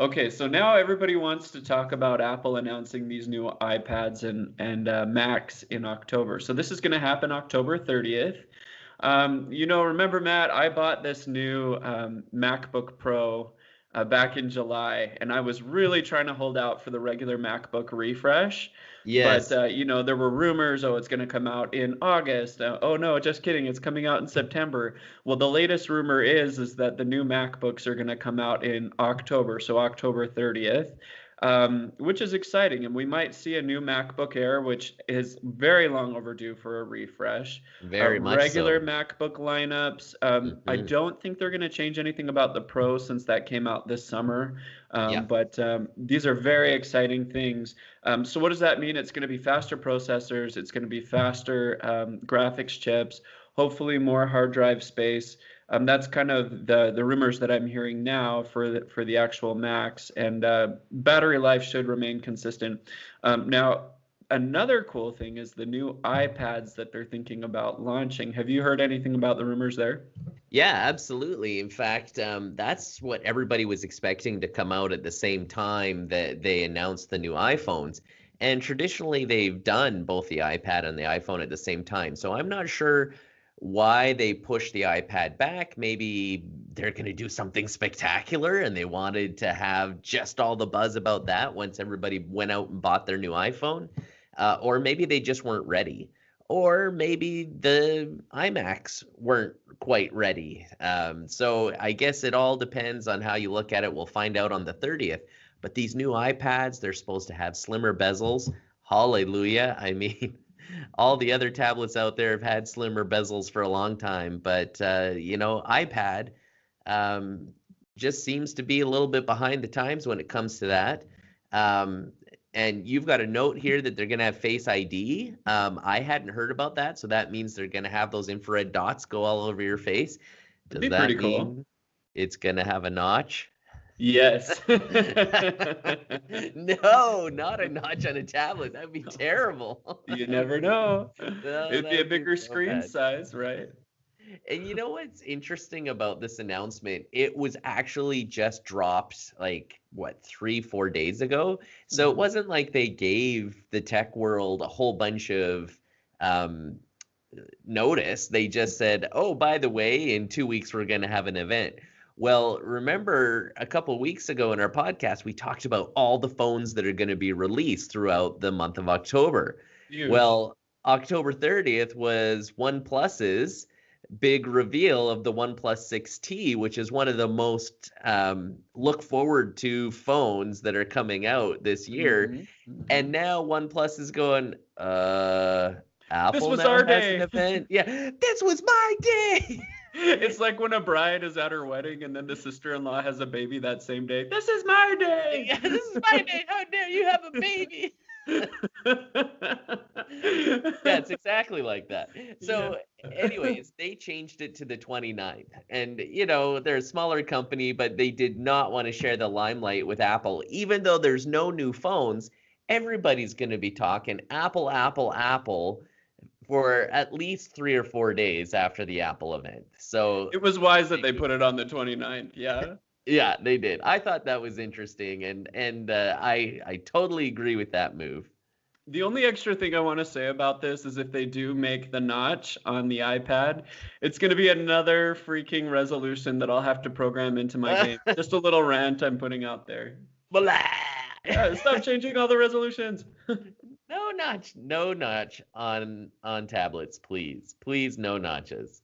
Okay, so now everybody wants to talk about Apple announcing these new iPads and Macs in October. So this is going to happen October 30th. Remember, Matt, I bought this new MacBook Pro back in July, and I was really trying to hold out for the regular MacBook refresh. But, Yes. there were rumors, oh, it's going to come out in August. Oh, no, just kidding. It's coming out in September. Well, the latest rumor is that the new MacBooks are going to come out in October, so October 30th. Which is exciting, and we might see a new MacBook Air, which is very long overdue for a refresh. Very much Regular so. MacBook lineups. I Hmm. don't think they're going to change anything about the Pro since that came out this summer. Yeah. But these are very exciting things. So what does that mean? It's going to be faster processors. It's going to be faster graphics chips. Hopefully more hard drive space. That's kind of the rumors that I'm hearing now for the actual Macs, and battery life should remain consistent. Now, another cool thing is the new iPads that they're thinking about launching. Have you heard anything about the rumors there? Yeah, absolutely. In fact, that's what everybody was expecting to come out at the same time that they announced the new iPhones. And traditionally, they've done both the iPad and the iPhone at the same time. So I'm not sure why they pushed the iPad back. Maybe they're going to do something spectacular and they wanted to have just all the buzz about that once everybody went out and bought their new iPhone. Or maybe they just weren't ready. Or maybe the iMacs weren't quite ready. So I guess it all depends on how you look at it. We'll find out on the 30th. But these new iPads, they're supposed to have slimmer bezels. Hallelujah. I mean, all the other tablets out there have had slimmer bezels for a long time. But, iPad um, just seems to be a little bit behind the times when it comes to that. Um, and you've got a note here that they're going to have Face ID. I hadn't heard about that, so that means they're going to have those infrared dots go all over your face. It'd Does be pretty that cool. mean it's going to have a notch? Yes. No, not a notch on a tablet. That'd be terrible. You That would never be, know. no, It'd that be a would be bigger so screen bad. size, right? And you know what's interesting about this announcement? It was actually just dropped like what, 3, 4 days ago. So it Mhm. wasn't like they gave the tech world a whole bunch of um, notice. They just said, oh, by the way, in 2 weeks, we're going to have an event. Well, remember a couple weeks ago in our podcast, we talked about all the phones that are going to be released throughout the month of October. Huge. Well, October 30th was OnePlus's big reveal of the OnePlus 6T, which is one of the most look forward to phones that are coming out this year. Hmm. Hmm. And now OnePlus is going, This Apple was now our has an day. event. Yeah, this was my day. It's like when a bride is at her wedding and then the sister-in-law has a baby that same day. This is my day. Yeah, this is my day. How dare you have a baby? Yeah, it's exactly like that. Yeah. So, anyways, they changed it to the 29th. And, they're a smaller company, but they did not want to share the limelight with Apple. Even though there's no new phones, everybody's going to be talking Apple, Apple, Apple for at least 3 or 4 days after the Apple event. So, It was wise that they put it on the 29th. Yeah. yeah, they did. I thought that was interesting, and I totally agree with that move. The only extra thing I want to say about this is if they do make the notch on the iPad, it's going to be another freaking resolution that I'll have to program into my game. Just a little rant I'm putting out there. Blah. Yeah, stop changing all the resolutions. No notch, no notch on tablets, please, please, no notches.